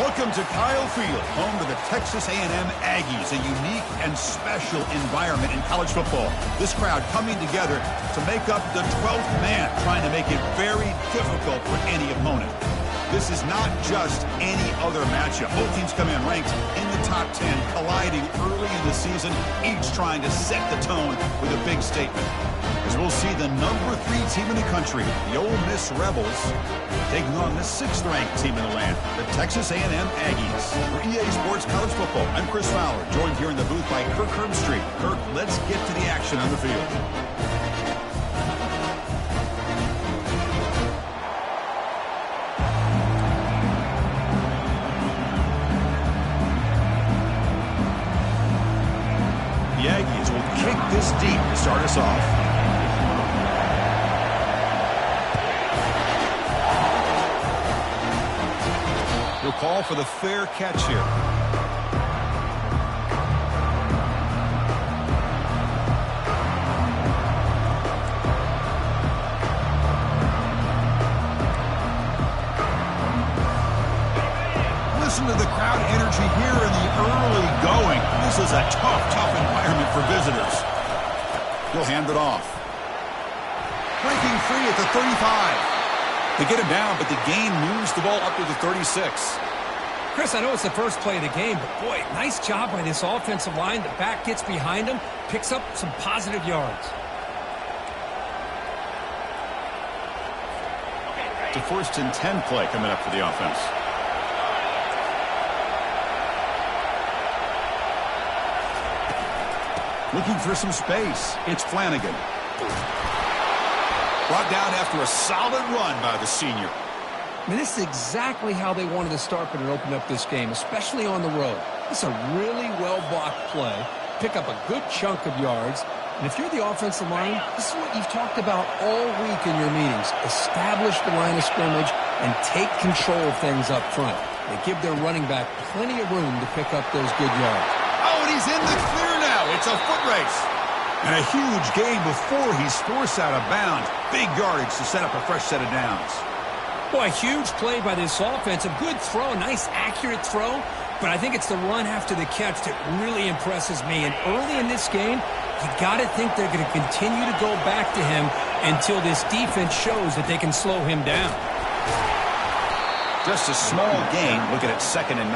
Welcome to Kyle Field, home to the Texas A&M Aggies, a unique and special environment in college football. This crowd coming together to make up the 12th man, trying to make it very difficult for any opponent. This is not just any other matchup. Both teams come in ranked in the top 10, colliding early in the season, each trying to set the tone with a big statement. As we'll see the number 3 team in the country, the Ole Miss Rebels, taking on the 6th-ranked team in the land, the Texas A&M Aggies. For EA Sports College Football, I'm Chris Fowler, joined here in the booth by Kirk Herbstreit. Kirk, let's get to the action on the field. The Aggies will kick this deep to start us off. He'll call for the fair catch here. Listen to the crowd energy here in the early going. This is a tough environment for visitors. He'll hand it off. Breaking free at the 35. They get him down, but the gain moves the ball up to the 36. Chris, I know it's the first play of the game, but boy, nice job by this offensive line. The back gets behind him, picks up some positive yards. It's a 1st and 10 play coming up for the offense. Looking for some space. It's Flanagan. Brought down after a solid run by the senior. I mean, this is exactly how they wanted to start when it opened up this game, especially on the road. It's a really well-blocked play. Pick up a good chunk of yards. And if you're the offensive line, this is what you've talked about all week in your meetings. Establish the line of scrimmage and take control of things up front. They give their running back plenty of room to pick up those good yards. Oh, and he's in the clear now. It's a foot race. And a huge gain before he's forced out of bounds. Big yardage to set up a fresh set of downs. Boy, huge play by this offense. A good throw, nice accurate throw. But I think it's the run after the catch that really impresses me. And early in this game, you got to think they're going to continue to go back to him until this defense shows that they can slow him down. Just a small gain. Look at it, 2nd and 9.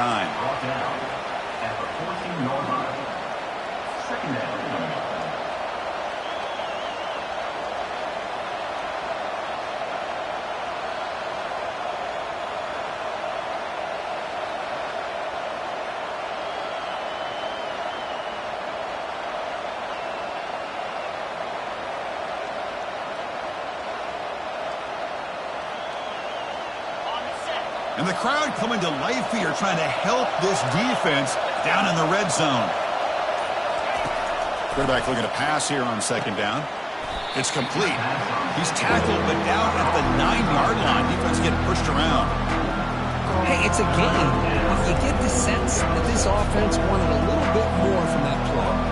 At the 14-yard line. 2nd down. And the crowd coming to life here, trying to help this defense down in the red zone. Quarterback looking to pass here on 2nd down. It's complete. He's tackled, but down at the 9-yard line. Defense getting pushed around. Hey, it's a game. You get the sense that this offense wanted a little bit more from that play.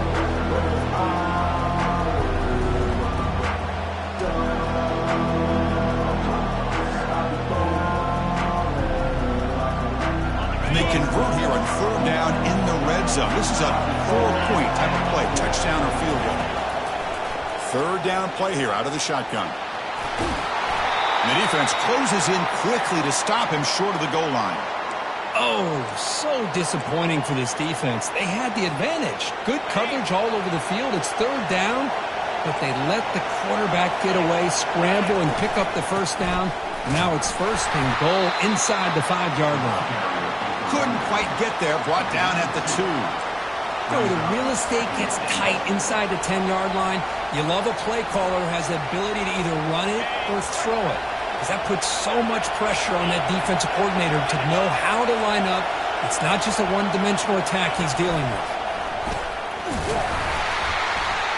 They convert here on 3rd down in the red zone. This is a 4-point type of play, touchdown or field goal. 3rd down play here out of the shotgun. And the defense closes in quickly to stop him short of the goal line. Oh, so disappointing for this defense. They had the advantage. Good coverage all over the field. It's 3rd down, but they let the quarterback get away, scramble, and pick up the 1st down. Now it's 1st and goal inside the 5-yard line. Couldn't quite get there, brought down at the 2. The real estate gets tight inside the 10-yard line. You love a play caller who has the ability to either run it or throw it, because that puts so much pressure on that defensive coordinator to know how to line up. It's not just a one-dimensional attack he's dealing with.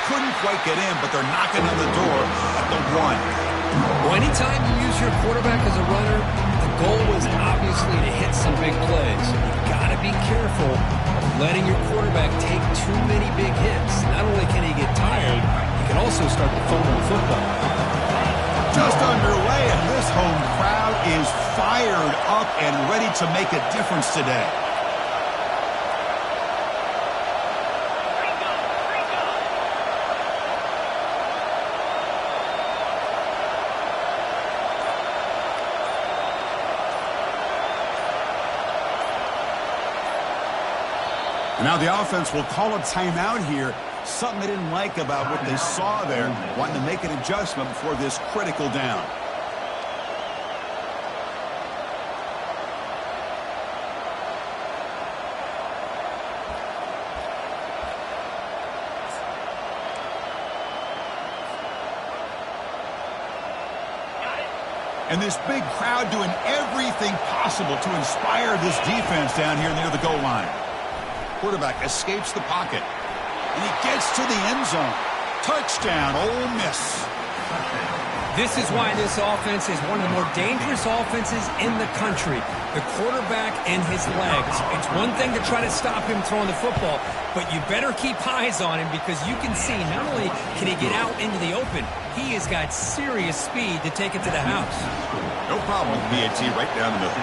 Couldn't quite get in, but they're knocking on the door at the 1. Well, anytime you use your quarterback as a runner, the goal is obviously to hit some big plays. You've got to be careful of letting your quarterback take too many big hits. Not only can he get tired, he can also start to fumble the football. just underway, and this home crowd is fired up and ready to make a difference today. And now the offense will call a timeout here. Something they didn't like about what they saw there. Wanting to make an adjustment before this critical down. And this big crowd doing everything possible to inspire this defense down here near the goal line. Quarterback escapes the pocket. And he gets to the end zone. Touchdown, Ole Miss. This is why this offense is one of the more dangerous offenses in the country. The quarterback and his legs. It's one thing to try to stop him throwing the football, but you better keep eyes on him because you can see not only can he get out into the open, he has got serious speed to take it to the house. No problem with PAT right down the middle.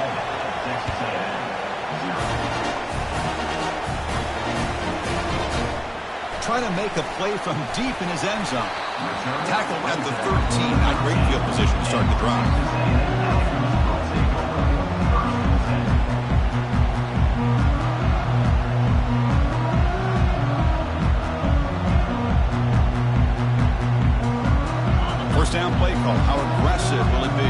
Trying to make a play from deep in his end zone. Tackled at the 13. Not great field position to start the drive. First down play call. How aggressive will it be?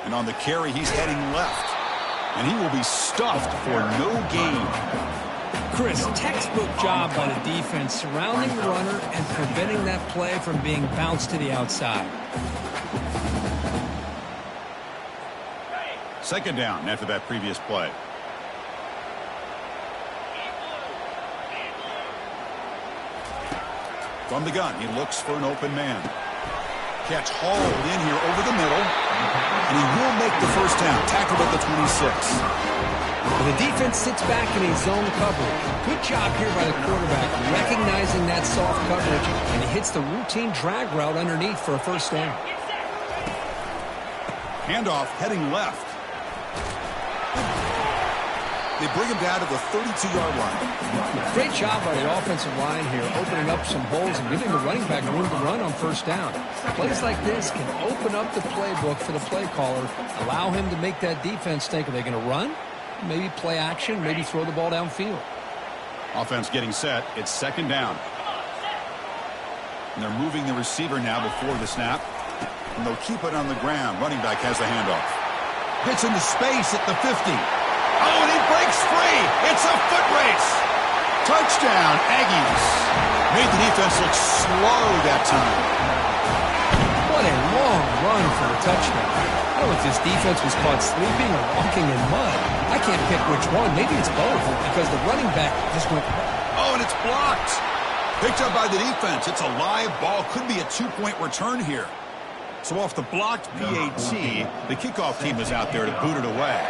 And on the carry, he's heading left. And he will be stuffed for no gain. Chris, textbook job by the defense surrounding the runner and preventing that play from being bounced to the outside. Second down after that previous play. From the gun, he looks for an open man. Catch hauled in here over the middle. And he will make the first down. Tackled at the 26. The defense sits back in a zone coverage. Good job here by the quarterback, recognizing that soft coverage, and he hits the routine drag route underneath for a first down. Handoff heading left. They bring him down to the 32-yard line. Great job by the offensive line here, opening up some holes and giving the running back room to run on first down. Plays like this can open up the playbook for the play caller, allow him to make that defense think, are they going to run? Maybe play action, maybe throw the ball downfield. Offense getting set. It's second down. And they're moving the receiver now before the snap. And they'll keep it on the ground. Running back has the handoff. Hits into space at the 50. Oh, and he breaks free. It's a foot race. Touchdown, Aggies. Made the defense look slow that time. What a long run for a touchdown. I don't know if this defense was caught sleeping or walking in mud. I can't pick which one. Maybe it's both because the running back just went. Oh, and it's blocked. Picked up by the defense. It's a live ball. Could be a two-point return here. So off the blocked PAT, the kickoff team is out there to boot it away.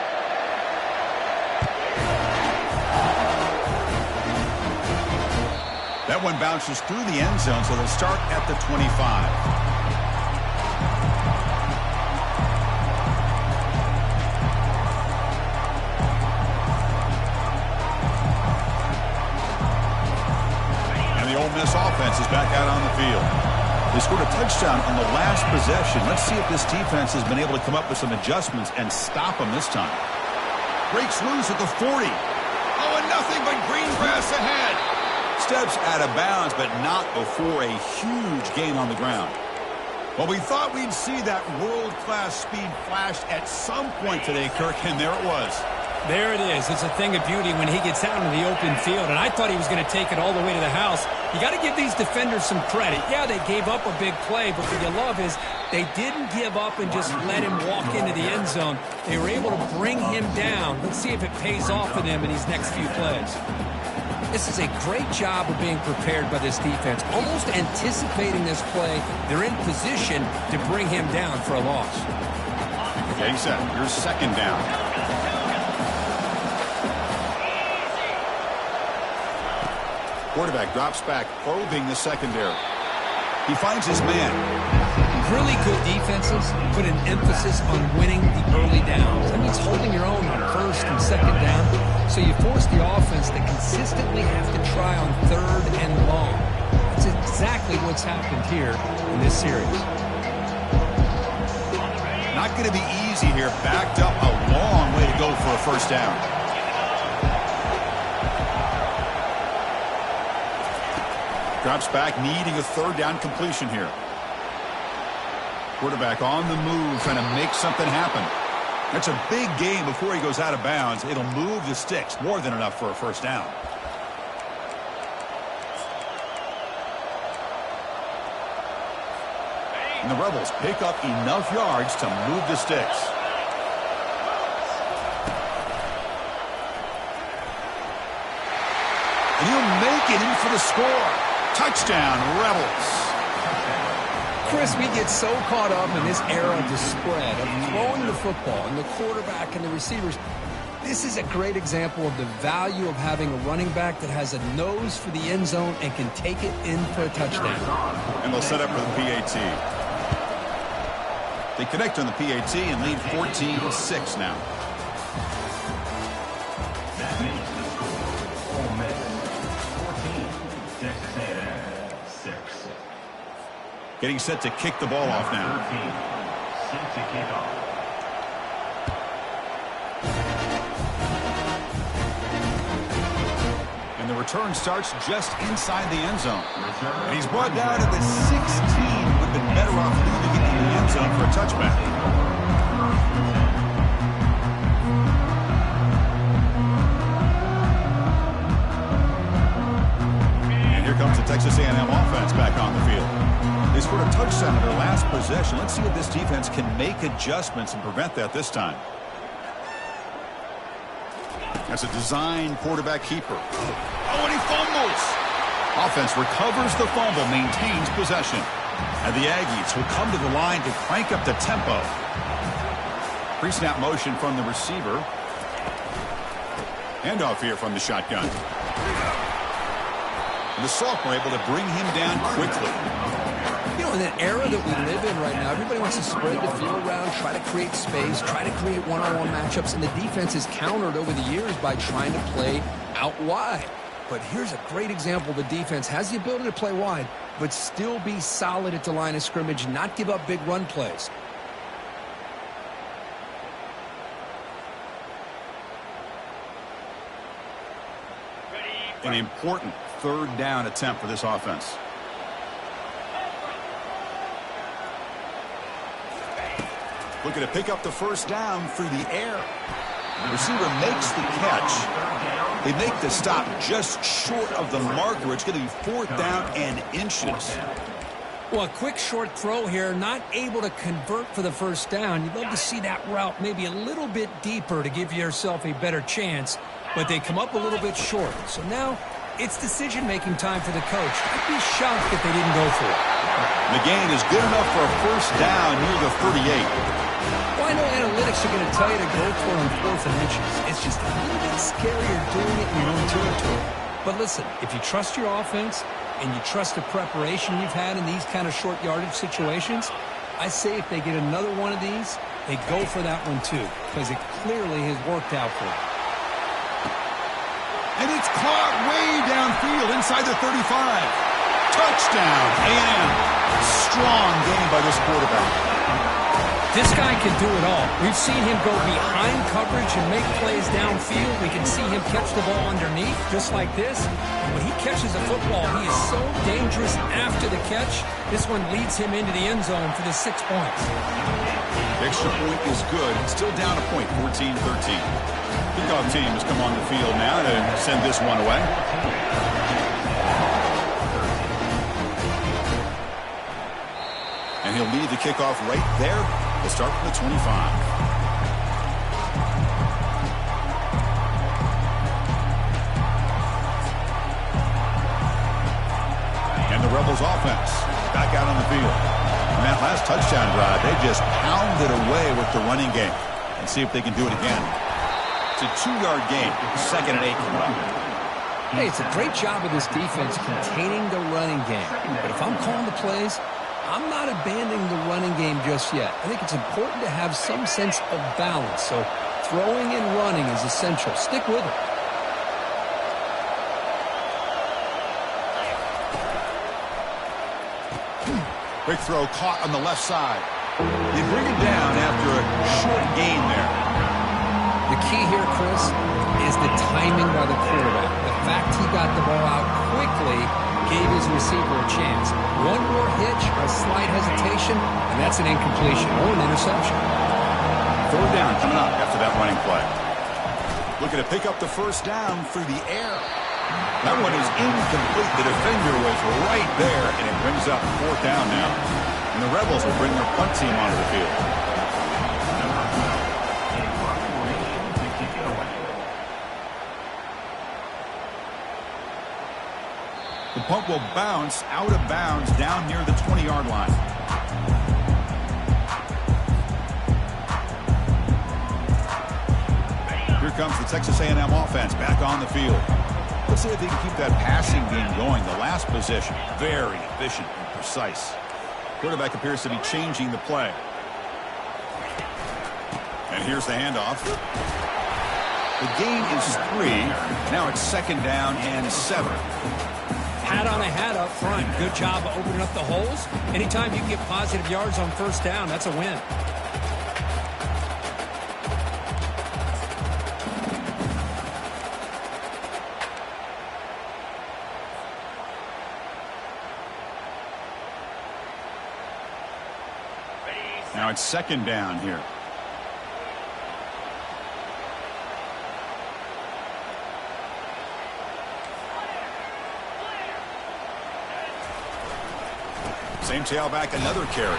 That one bounces through the end zone, so they'll start at the 25. And the Ole Miss offense is back out on the field. They scored a touchdown on the last possession. Let's see if this defense has been able to come up with some adjustments and stop them this time. Breaks loose at the 40. Oh, and nothing but green grass ahead. Steps out of bounds, but not before a huge gain on the ground. Well, we thought we'd see that world-class speed flash at some point today, Kirk, and there it was. There it is. It's a thing of beauty when he gets out into the open field, and I thought he was going to take it all the way to the house. You got to give these defenders some credit. Yeah, they gave up a big play, but what you love is they didn't give up and just let him walk into the end zone. They were able to bring him down. Let's see if it pays off for them in these next few plays. This is a great job of being prepared by this defense, almost anticipating this play. They're in position to bring him down for a loss. Getting set. Here's second down. Quarterback drops back, probing the secondary. He finds his man. Really good defenses put an emphasis on winning the early downs. That means holding your own on first and second down, so you force the offense to consistently have to try on third and long. That's exactly what's happened here in this series. Not going to be easy here. Backed up a long way to go for a first down. Drops back, needing a third down completion here. Quarterback on the move, trying to make something happen. That's a big game before he goes out of bounds. It'll move the sticks, more than enough for a first down. And the Rebels pick up enough yards to move the sticks. And he'll make it in for the score. Touchdown, Rebels. Chris, we get so caught up in this era of the spread, of throwing the football, and the quarterback and the receivers. This is a great example of the value of having a running back that has a nose for the end zone and can take it in for a touchdown. And they'll set up for the PAT. They connect on the PAT and lead 14-6 now. That makes the score. Ole Miss 14, Texas A&M 6. Getting set to kick the ball off now. 13, set to kick off. And the return starts just inside the end zone. And he's brought down to the 16. Would have been better off leaving it in the end zone for a touchback. And here comes the Texas A&M offense back on the field. They scored a touchdown in their last possession. Let's see if this defense can make adjustments and prevent that this time. That's a design quarterback keeper. Oh, and he fumbles. Offense recovers the fumble, maintains possession. And the Aggies will come to the line to crank up the tempo. Pre-snap motion from the receiver. Handoff here from the shotgun. And the sophomore able to bring him down quickly. You know, in the era that we live in right now, everybody wants to spread the field around, try to create space, try to create one-on-one matchups, and the defense is countered over the years by trying to play out wide. But here's a great example. The defense has the ability to play wide, but still be solid at the line of scrimmage, not give up big run plays. An important third down attempt for this offense. Looking to pick up the first down through the air. The receiver makes the catch. They make the stop just short of the marker. It's going to be fourth down and inches. Well, a quick short throw here, not able to convert for the first down. You'd love to see that route maybe a little bit deeper to give yourself a better chance, but they come up a little bit short. So now it's decision-making time for the coach. I'd be shocked if they didn't go for it. The gain is good enough for a first down near the 38. Well, I know analytics are going to tell you to go for it on 4th and inches. It's just a little bit scarier doing it in your own territory. But listen, if you trust your offense and you trust the preparation you've had in these kind of short yardage situations, I say if they get another one of these, they go for that one too, because it clearly has worked out for them. And it's caught way downfield inside the 35. Touchdown, A&M. Strong game by this quarterback. This guy can do it all. We've seen him go behind coverage and make plays downfield. We can see him catch the ball underneath, just like this. And when he catches a football, he is so dangerous after the catch. This one leads him into the end zone for the 6 points. The extra point is good. Still down a point, 14-13. Kickoff team has come on the field now to send this one away. And he'll lead the kickoff right there. We'll start from the 25. And the Rebels offense back out on the field. And that last touchdown drive, they just pounded away with the running game. And see if they can do it again. It's a 2-yard gain, 2nd and 8. Hey, it's a great job of this defense containing the running game. But if I'm calling the plays, I'm not abandoning the running game just yet. I think it's important to have some sense of balance. So throwing and running is essential. Stick with it. Quick throw caught on the left side. They bring it down after a short gain there. The key here, Chris, is the timing by the quarterback. The fact he got the ball out quickly gave his receiver a chance. One more hitch or a slight hesitation, and that's an incompletion or an interception. Third down coming up after that running play. Looking to pick up the first down through the air. That one is incomplete. The defender was right there, and it brings up fourth down now. And the Rebels will bring their punt team onto the field. The punt will bounce out of bounds down near the 20-yard line. Here comes the Texas A&M offense back on the field. Let's see if they can keep that passing game going. The last possession, very efficient and precise. Quarterback appears to be changing the play. And here's the handoff. The gain is 3. Now it's second down and 7. Hat on a hat up front. Good job of opening up the holes. Anytime you can get positive yards on first down, that's a win. Now it's second down here. Same tailback, another carry.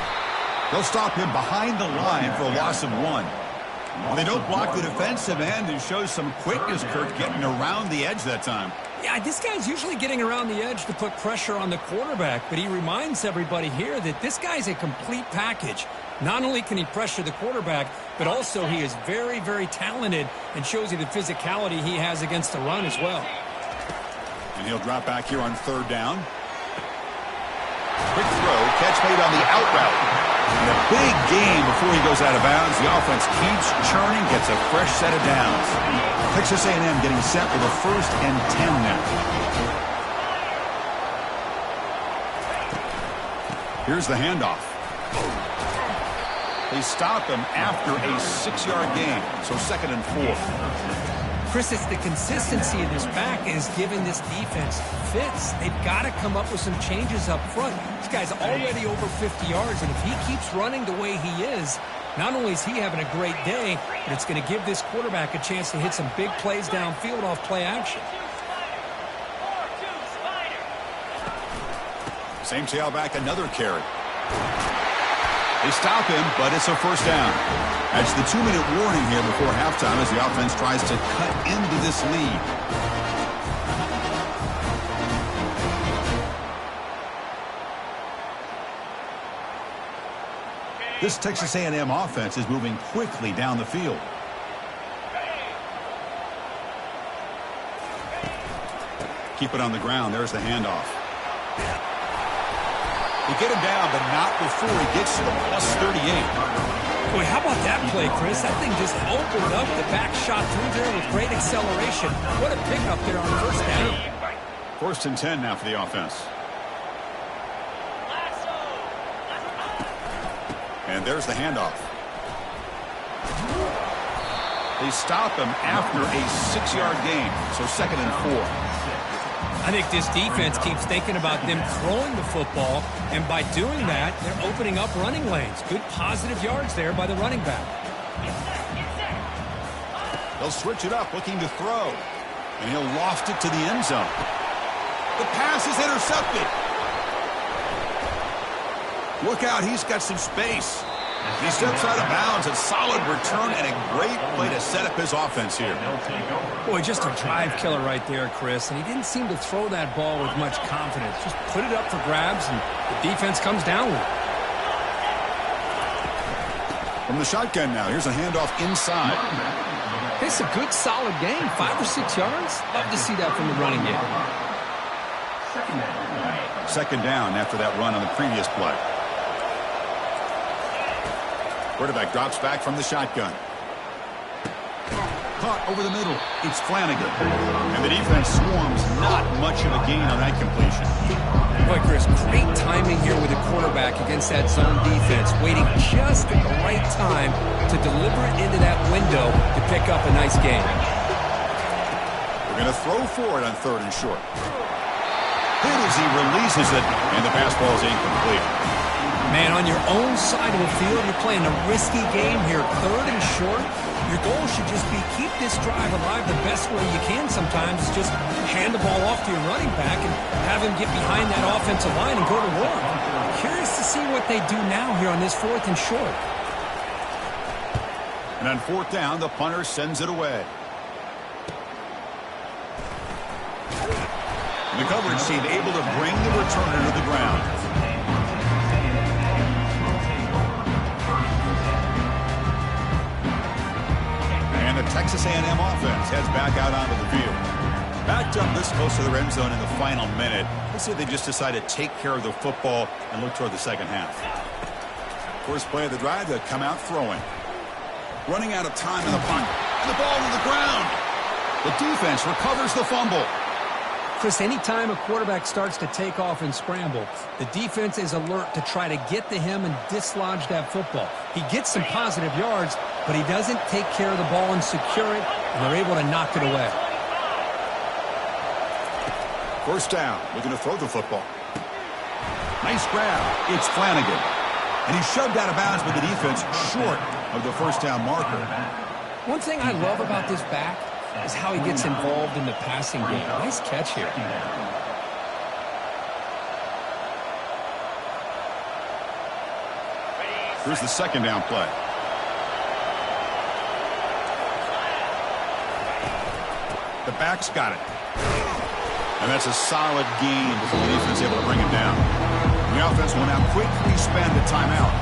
They'll stop him behind the line for a loss of 1. Well, they don't block the defensive end and show some quickness, Kurt, getting around the edge that time. Yeah, this guy's usually getting around the edge to put pressure on the quarterback, but he reminds everybody here that this guy's a complete package. Not only can he pressure the quarterback, but also he is very, very talented and shows you the physicality he has against the run as well. And he'll drop back here on third down. Quick throw, catch made on the out route. And a big gain before he goes out of bounds. The offense keeps churning, gets a fresh set of downs. Texas A&M getting set with a 1st and 10 now. Here's the handoff. They stop him after a 6-yard gain, so 2nd and 4. Chris, it's the consistency of this back is giving this defense fits. They've got to come up with some changes up front. This guy's already over 50 yards, and if he keeps running the way he is, not only is he having a great day, but it's going to give this quarterback a chance to hit some big plays downfield off play action. Same tailback, another carry. They stop him, but it's a first down. That's the 2-minute warning here before halftime as the offense tries to cut into this lead. This Texas A&M offense is moving quickly down the field. Keep it on the ground. There's the handoff. They get him down, but not before he gets to the +38. Boy, how about that play, Chris? That thing just opened up. The back shot through there with great acceleration. What a pickup there on first down. 1st and 10 now for the offense. And there's the handoff. They stop him after a 6-yard gain, so 2nd and 4. I think this defense keeps thinking about them throwing the football, and by doing that, they're opening up running lanes. Good positive yards there by the running back. They'll switch it up, looking to throw, and he'll loft it to the end zone. The pass is intercepted. Look out, he's got some space. He steps out of bounds. A solid return and a great play to set up his offense here. Boy, just a drive killer right there, Chris. And he didn't seem to throw that ball with much confidence. Just put it up for grabs, and the defense comes down with it. From the shotgun now, here's a handoff inside. It's a good, solid game. 5 or 6 yards. Love to see that from the running game. Second down after that run on the previous play. Quarterback drops back from the shotgun. Caught over the middle. It's Flanagan. And the defense swarms. Not much of a gain on that completion. Boy, Chris, great timing here with the quarterback against that zone defense. Waiting just at the right time to deliver it into that window to pick up a nice gain. We're going to throw for it on 3rd and short. Hit as he releases it, and the pass ball is incomplete. Man, on your own side of the field, you're playing a risky game here. 3rd and short. Your goal should just be keep this drive alive the best way you can sometimes. Just hand the ball off to your running back and have him get behind that offensive line and go to work. Curious to see what they do now here on this 4th and short. And on 4th down, the punter sends it away. The coverage team able to bring the returner to the ground. And the Texas A&M offense heads back out onto the field. Backed up this close to their end zone in the final minute. Let's say they just decide to take care of the football and look toward the second half. First play of the drive, they come out throwing. Running out of time in the pocket. And the ball to the ground. The defense recovers the fumble. Chris, anytime a quarterback starts to take off and scramble, the defense is alert to try to get to him and dislodge that football. He gets some positive yards, but he doesn't take care of the ball and secure it, and they're able to knock it away. First down, looking to throw the football. Nice grab. It's Flanagan. And he's shoved out of bounds with the defense short of the first down marker. One thing I love about this back is how he gets involved in the passing game. Nice catch here. Here's the second down play. The back's got it. And that's a solid gain before the defense is able to bring him down. The offense will now quickly spend a timeout.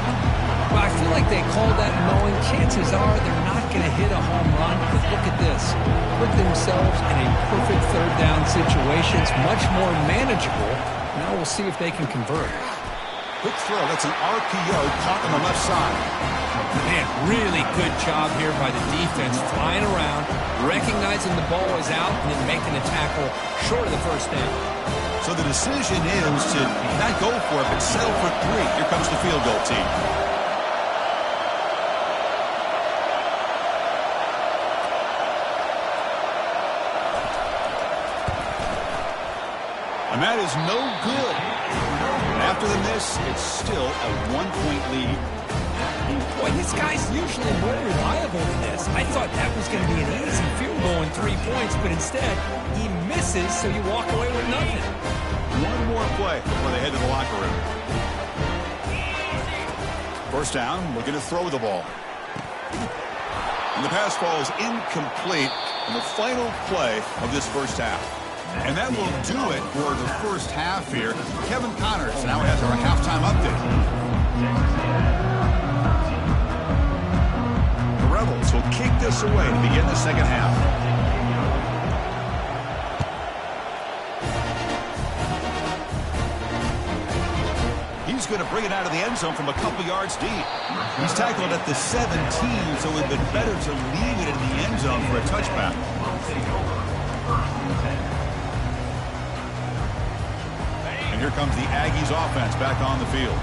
Well, I feel like they called that knowing chances are they're not going to hit a home run. But look at this. Put themselves in a perfect 3rd down situation. It's much more manageable. Now we'll see if they can convert. Quick throw. That's an RPO caught on the left side. Man, really good job here by the defense. Flying around, recognizing the ball is out, and then making the tackle short of the first down. So the decision is to not go for it, but settle for 3. Here comes the field goal team. And that is no good. And after the miss, it's still a 1-point lead. Boy, this guy's usually more reliable than this. I thought that was going to be an easy field goal in 3 points, but instead, he misses, so you walk away with nothing. One more play before they head to the locker room. First down, looking to throw the ball. And the pass ball is incomplete in the final play of this first half. And that will do it for the first half here. Kevin Connors now has our halftime update. The Rebels will kick this away to begin the second half. He's going to bring it out of the end zone from a couple yards deep. He's tackled at the 17, so it would have been better to leave it in the end zone for a touchback. And here comes the Aggies offense back on the field.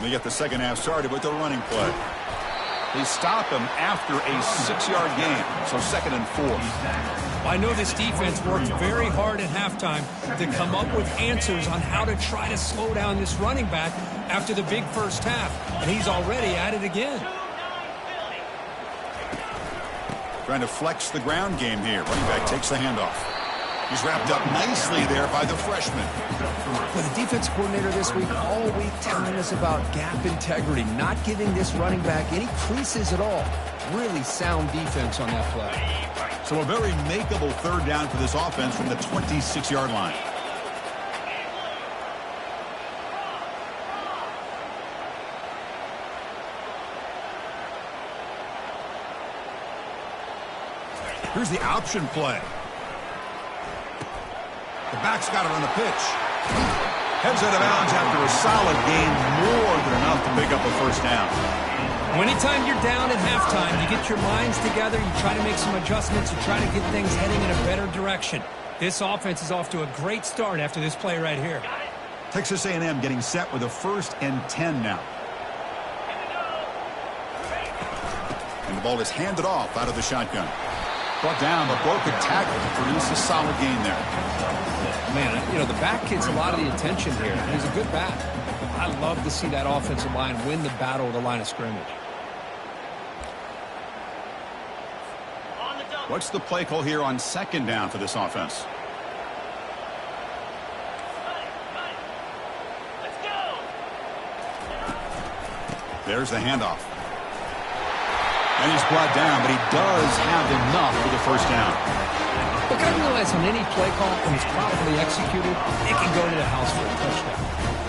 They get the second half started with the running play. They stop him after a 6-yard gain, so 2nd and 4. I know this defense worked very hard at halftime to come up with answers on how to try to slow down this running back after the big first half, and he's already at it again. Trying to flex the ground game here. Running back takes the handoff. He's wrapped up nicely there by the freshman. For the defense coordinator this week, all week telling us about gap integrity, not giving this running back any creases at all. Really sound defense on that play. So a very makeable 3rd down for this offense from the 26-yard line. Here's the option play. The back's got it on the pitch. Heads out of bounds after a solid gain, more than enough to pick up a first down. Anytime you're down at halftime, you get your minds together, you try to make some adjustments, you try to get things heading in a better direction. This offense is off to a great start after this play right here. Texas A&M getting set with a 1st and 10 now. And the ball is handed off out of the shotgun. Brought down, but broke a tackle to produce a solid gain there. Man, you know, the back gets a lot of the attention here. He's a good back. I love to see that offensive line win the battle of the line of scrimmage. What's the play call here on 2nd down for this offense? There's the handoff. And he's brought down, but he does have enough for the first down. Look, I realize on any play call, when it's properly executed, it can go to the house for a touchdown.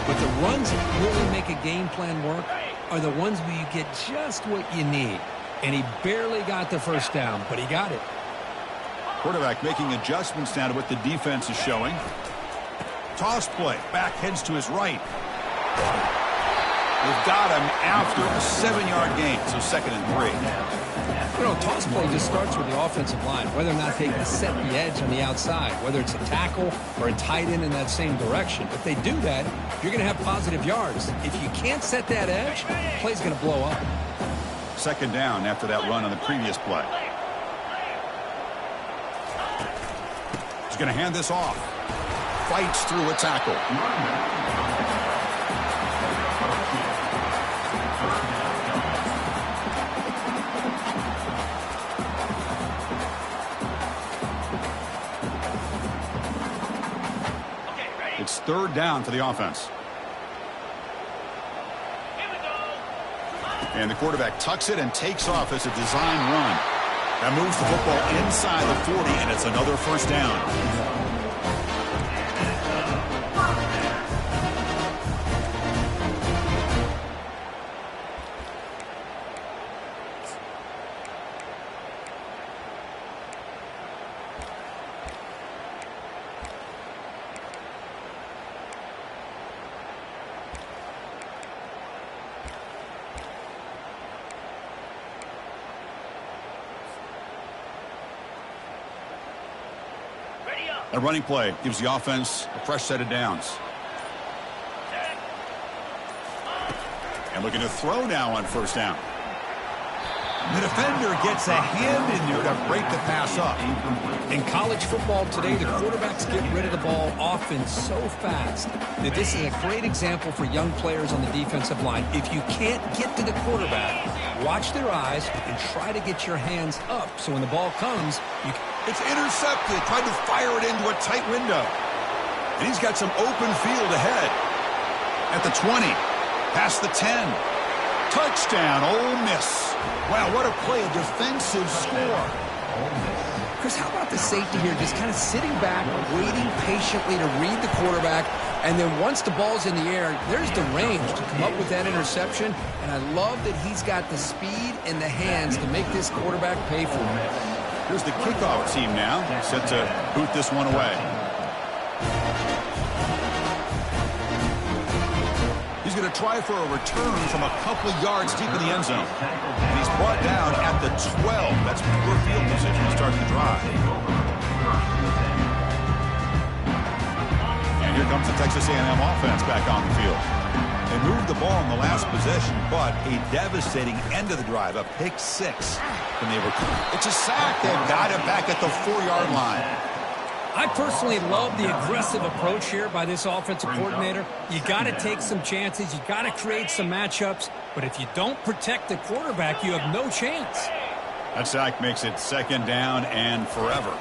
But the runs that really make a game plan work are the ones where you get just what you need. And he barely got the first down, but he got it. Quarterback making adjustments down to what the defense is showing. Toss play. Back heads to his right. They've got him after a 7-yard gain, so 2nd and 3. You know, toss play just starts with the offensive line, whether or not they can set the edge on the outside, whether it's a tackle or a tight end in that same direction. If they do that, you're going to have positive yards. If you can't set that edge, the play's going to blow up. 2nd down after that run on the previous play. He's going to hand this off. Fights through a tackle. It's 3rd down for the offense. And the quarterback tucks it and takes off as a design run. That moves the football inside the 40, and it's another first down. A running play gives the offense a fresh set of downs. And looking to throw now on first down. The defender gets a hand in there to break the pass up. In college football today, the quarterbacks get rid of the ball often so fast that this is a great example for young players on the defensive line. If you can't get to the quarterback, watch their eyes and try to get your hands up so when the ball comes, it's intercepted. Tried to fire it into a tight window. And he's got some open field ahead. At the 20. Past the 10. Touchdown, Ole Miss. Wow, what a play. A defensive score. Chris, how about the safety here? Just kind of sitting back, waiting patiently to read the quarterback. And then once the ball's in the air, there's the range to come up with that interception. And I love that he's got the speed and the hands to make this quarterback pay for it. Here's the kickoff team now, set to boot this one away. He's going to try for a return from a couple of yards deep in the end zone. And he's brought down at the 12. That's poor field position to start the drive. And here comes the Texas A&M offense back on the field. They moved the ball in the last possession, but a devastating end of the drive, a pick 6. And they were, it's a sack. They've got it back at the 4-yard line. I personally love the aggressive approach here by this offensive coordinator. You got to take some chances. You got to create some matchups. But if you don't protect the quarterback, you have no chance. That sack makes it 2nd down and forever.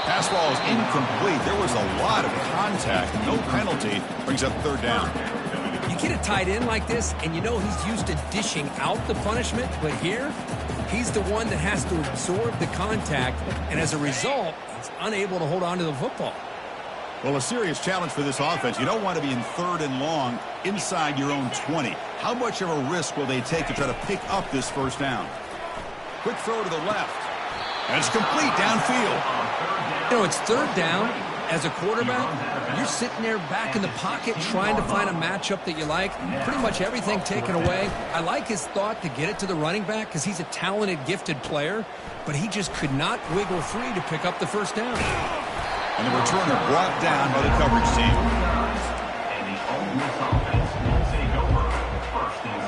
Pass ball is incomplete. There was a lot of contact. No penalty. Brings up 3rd down. You get a tight end like this, and you know he's used to dishing out the punishment. But here, he's the one that has to absorb the contact. And as a result, he's unable to hold on to the football. Well, a serious challenge for this offense. You don't want to be in 3rd and long inside your own 20. How much of a risk will they take to try to pick up this first down? Quick throw to the left. And it's complete downfield. You know, it's third down. As a quarterback, you're sitting there back in the pocket trying to find a matchup that you like. Pretty much everything taken away. I like his thought to get it to the running back because he's a talented, gifted player, but he just could not wiggle free to pick up the first down. And the returner brought down by the coverage team. And the Ole Miss offense will take over 1st and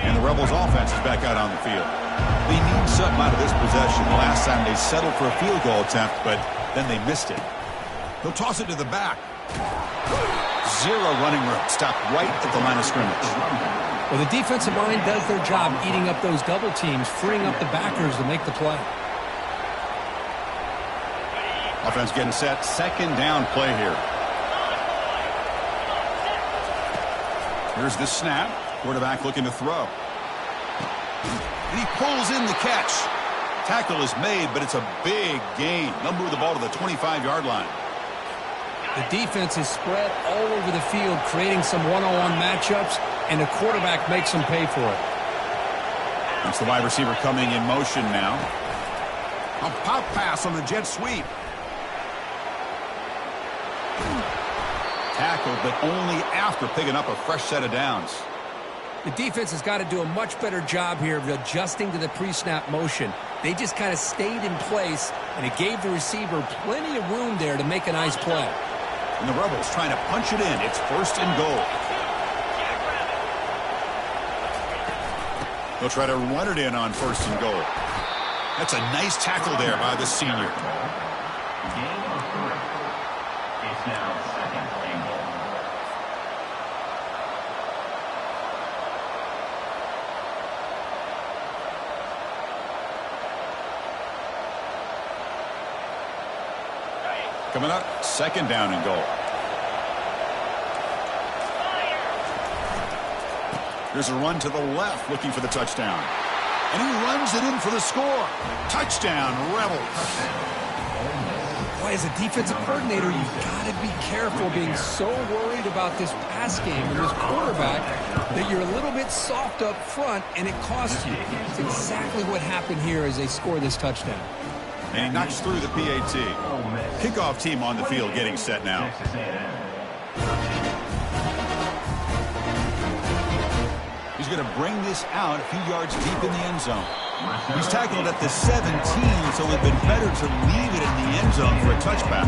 10. And the Rebels offense is back out on the field. They need something out of this possession. The last time they settled for a field goal attempt, but then they missed it. They'll toss it to the back. Zero running room. Stopped right at the line of scrimmage. Well, the defensive line does their job eating up those double teams, freeing up the backers to make the play. Offense getting set. Second down play here. Here's the snap. Quarterback looking to throw. And he pulls in the catch. Tackle is made, but it's a big gain. They'll move the ball to the 25-yard line. The defense is spread all over the field, creating some one-on-one matchups, and the quarterback makes them pay for it. That's the wide receiver coming in motion now. A pop pass on the jet sweep. Tackle, but only after picking up a fresh set of downs. The defense has got to do a much better job here of adjusting to the pre-snap motion. They just kind of stayed in place, and it gave the receiver plenty of room there to make a nice play. And the Rebels trying to punch it in. It's 1st and goal. They'll try to run it in on 1st and goal. That's a nice tackle there by the senior. Gain of 3. It's now 2nd and goal. Coming up, 2nd down and goal. Here's a run to the left, looking for the touchdown. And he runs it in for the score. Touchdown, Rebels. Boy, as a defensive coordinator, you've got to be careful being so worried about this pass game and this quarterback that you're a little bit soft up front, and it costs you. It's exactly what happened here as they score this touchdown. And he knocks through the PAT. Kickoff team on the field getting set now. He's going to bring this out a few yards deep in the end zone. He's tackled at the 17, so it would have been better to leave it in the end zone for a touchback.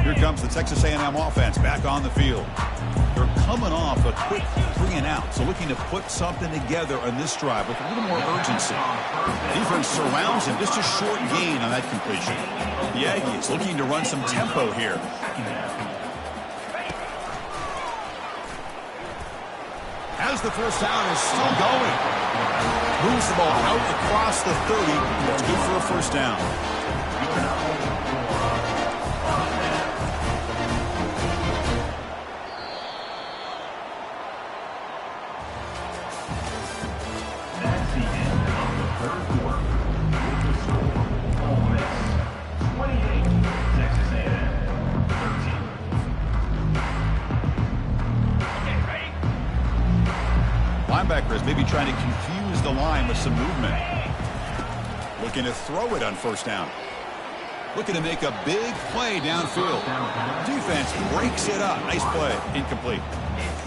Here comes the Texas A&M offense back on the field. They're coming off a quick 3-and-out, so looking to put something together on this drive with a little more urgency. Defense surrounds him, just a short gain on that completion. The Aggies looking to run some tempo here. As the first down is still going. Moves the ball out across the 30. It's good for a first down. Linebackers maybe trying to confuse the line with some movement. Looking to throw it on first down. Looking to make a big play downfield. Defense breaks it up. Nice play. Incomplete.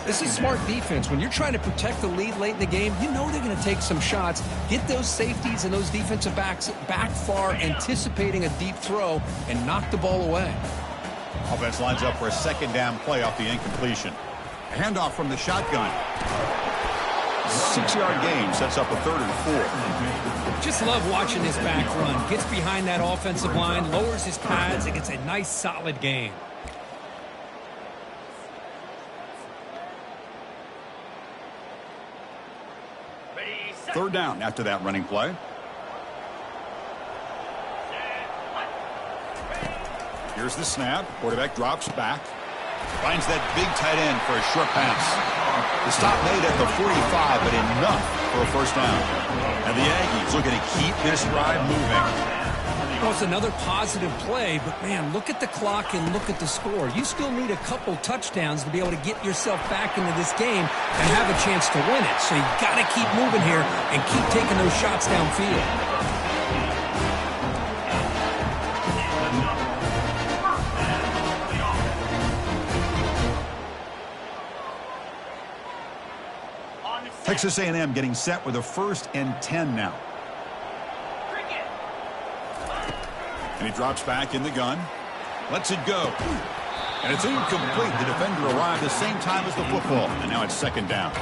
This is smart defense. When you're trying to protect the lead late in the game, you know they're going to take some shots, get those safeties and those defensive backs back far, anticipating a deep throw, and knock the ball away. Offense lines up for a second down play off the incompletion. A handoff from the shotgun. 6-yard gain sets up a 3rd and 4. Just love watching this back run. Gets behind that offensive line, lowers his pads, and gets a nice solid gain. Third down after that running play. Here's the snap. Quarterback drops back. Finds that big tight end for a short pass. The stop made at the 45, but enough for a first down. And the Aggies looking to keep this drive moving. Well, it's another positive play, but, man, look at the clock and look at the score. You still need a couple touchdowns to be able to get yourself back into this game and have a chance to win it. So you got to keep moving here and keep taking those shots downfield. Texas A&M getting set with a 1st and 10 now. And he drops back in the gun. Lets it go. And it's incomplete. The defender arrived the same time as the football. And now it's 2nd down.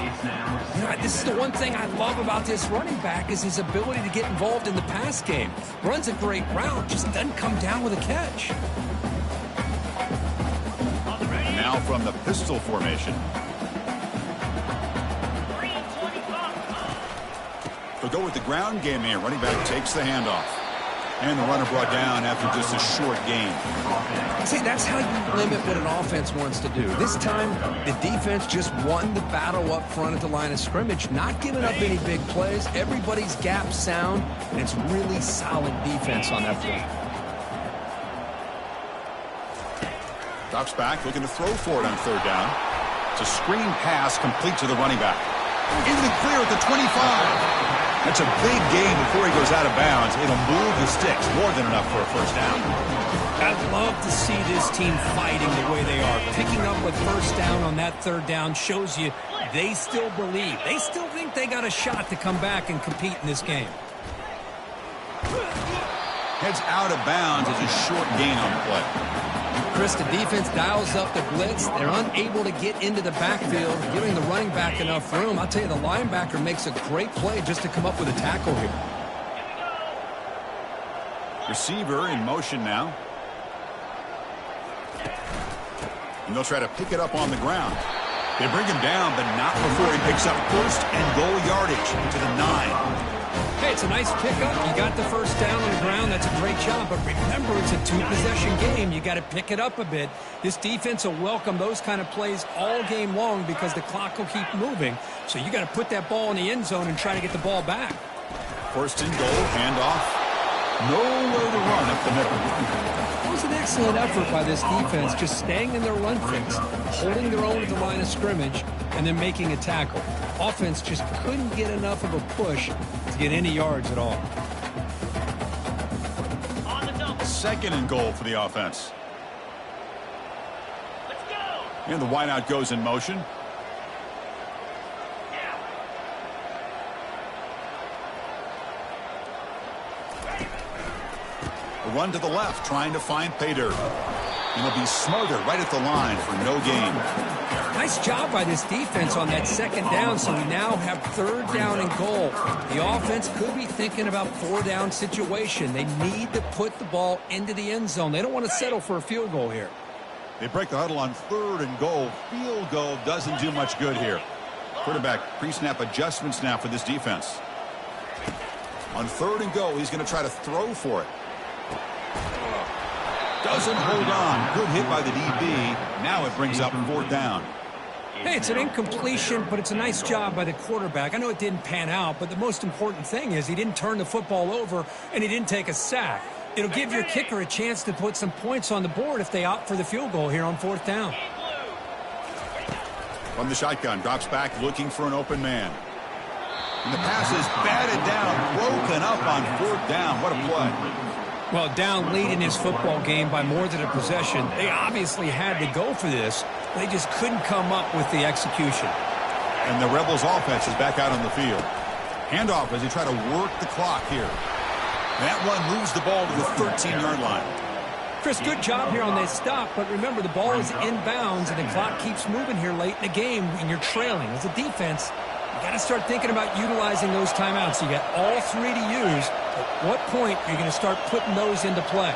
You know, this is the one thing I love about this running back is his ability to get involved in the pass game. Runs a great route, just doesn't come down with a catch. And now from the pistol formation. They'll go with the ground game here. Running back takes the handoff. And the runner brought down after just a short gain. See, that's how you limit what an offense wants to do. This time, the defense just won the battle up front at the line of scrimmage, not giving up any big plays. Everybody's gap sound, and it's really solid defense on that play. Drops back, looking to throw for it on 3rd down. It's a screen pass complete to the running back. In the clear at the 25. That's a big gain before he goes out of bounds. It'll move the sticks. More than enough for a first down. I'd love to see this team fighting the way they are. Picking up a first down on that 3rd down shows you they still believe. They still think they got a shot to come back and compete in this game. Heads out of bounds as a short gain on the play. Chris, the defense dials up the blitz. They're unable to get into the backfield, giving the running back enough room. I'll tell you, the linebacker makes a great play just to come up with a tackle here. Receiver in motion now. And they'll try to pick it up on the ground. They bring him down, but not before he picks up 1st and goal yardage to the 9. Hey, it's a nice pickup. You got the first down on the ground. That's a great job. But remember, it's a 2-possession game. You got to pick it up a bit. This defense will welcome those kind of plays all game long because the clock will keep moving. So you got to put that ball in the end zone and try to get the ball back. 1st and goal, handoff. Nowhere to run up the middle. It was an excellent effort by this defense, just staying in their run fix, holding their own at the line of scrimmage, and then making a tackle. Offense just couldn't get enough of a push to get any yards at all. 2nd and goal for the offense. Let's go. And the wideout goes in motion. A run to the left, trying to find pay dirt. And he'll be smothered right at the line for no gain. Nice job by this defense on that 2nd down, so we now have 3rd down and goal. The offense could be thinking about 4-down situation. They need to put the ball into the end zone. They don't want to settle for a field goal here. They break the huddle on 3rd and goal. Field goal doesn't do much good here. Quarterback pre-snap adjustments now for this defense. On 3rd and goal, he's going to try to throw for it. Doesn't hold on. Good hit by the DB. Now it brings up 4th down. Hey, it's an incompletion, but it's a nice job by the quarterback. I know it didn't pan out, but the most important thing is he didn't turn the football over and he didn't take a sack. It'll give your kicker a chance to put some points on the board if they opt for the field goal here on 4th down. From the shotgun, drops back looking for an open man. And the pass is batted down, broken up on 4th down. What a play. Well, down lead in his football game by more than a possession. They obviously had to go for this. They just couldn't come up with the execution. And the Rebels offense is back out on the field. Handoff as they try to work the clock here. That one moves the ball to the 13-yard line. Chris, good job here on that stop, but remember the ball is inbounds and the clock keeps moving here late in the game and you're trailing. As a defense, you got to start thinking about utilizing those timeouts. You got all 3 to use. At what point are you going to start putting those into play?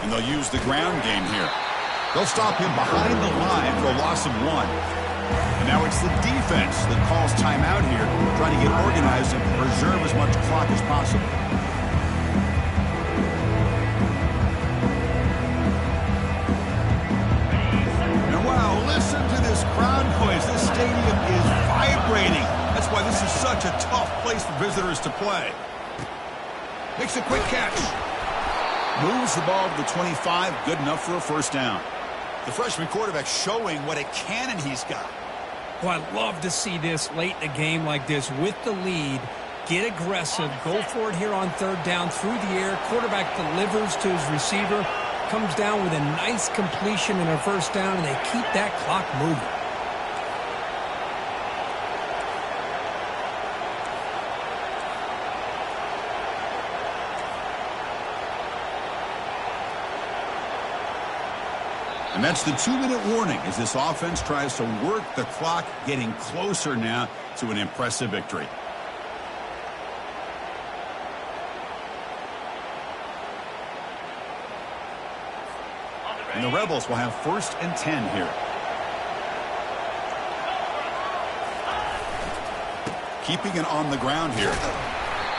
And they'll use the ground game here. They'll stop him behind the line for a loss of 1. And now it's the defense that calls timeout here, trying to get organized and preserve as much clock as possible. And wow, listen to this crowd noise. This stadium is vibrating. That's why this is such a tough place for visitors to play. Makes a quick catch. Moves the ball to the 25, good enough for a first down. The freshman quarterback showing what a cannon he's got. Well, I love to see this late in a game like this with the lead. Get aggressive. Go for it here on third down through the air. Quarterback delivers to his receiver. Comes down with a nice completion and a first down, and they keep that clock moving. And that's the 2-minute warning as this offense tries to work the clock, getting closer now to an impressive victory. And the Rebels will have 1st and 10 here. Keeping it on the ground here.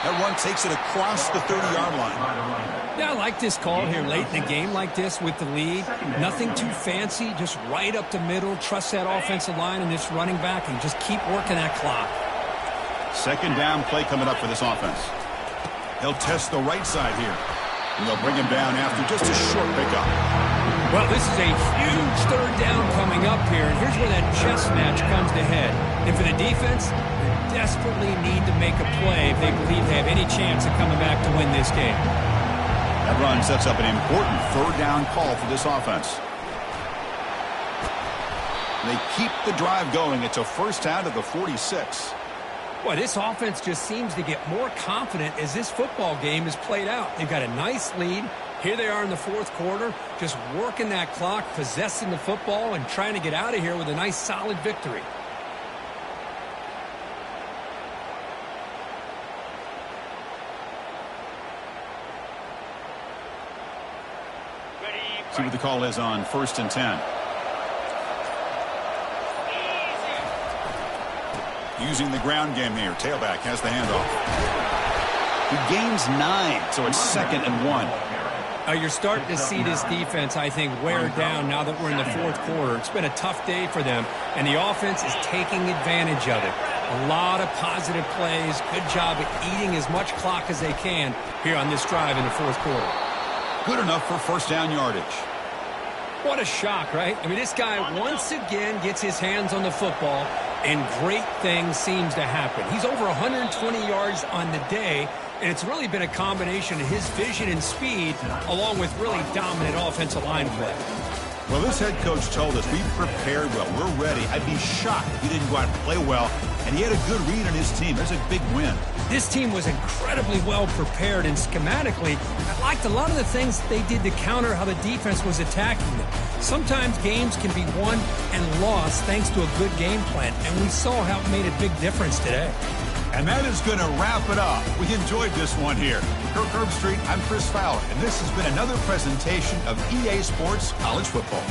That run takes it across the 30-yard line. Yeah, I like this call here late in the game like this with the lead. Nothing too fancy, just right up the middle. Trust that offensive line and this running back and just keep working that clock. 2nd down play coming up for this offense. They'll test the right side here. And they'll bring him down after just a short pickup. Well, this is a huge third down coming up here. And here's where that chess match comes to head. And for the defense, they desperately need to make a play if they believe they have any chance of coming back to win this game. That run sets up an important 3rd down call for this offense. They keep the drive going. It's a first down to the 46. Boy, this offense just seems to get more confident as this football game is played out. They've got a nice lead. Here they are in the 4th quarter, just working that clock, possessing the football, and trying to get out of here with a nice, solid victory. See what the call is on 1st and 10. Using the ground game here. Tailback has the handoff. He gains 9, so it's 2nd and 1. You're starting to see this defense, I think, wear down now that we're in the 4th quarter. It's been a tough day for them, and the offense is taking advantage of it. A lot of positive plays. Good job at eating as much clock as they can here on this drive in the 4th quarter. Good enough for first down yardage. What a shock, right? I mean, this guy once again gets his hands on the football, and great things seems to happen. He's over 120 yards on the day, and it's really been a combination of his vision and speed, along with really dominant offensive line play. Well, this head coach told us we prepared well. We're ready. I'd be shocked if he didn't go out and play well. And he had a good read on his team. There's a big win. This team was incredibly well prepared, and schematically, I liked a lot of the things they did to counter how the defense was attacking them. Sometimes games can be won and lost thanks to a good game plan, and we saw how it made a big difference today. And that is going to wrap it up. We enjoyed this one here. Kirk Herbstreit, I'm Chris Fowler, and this has been another presentation of EA Sports College Football.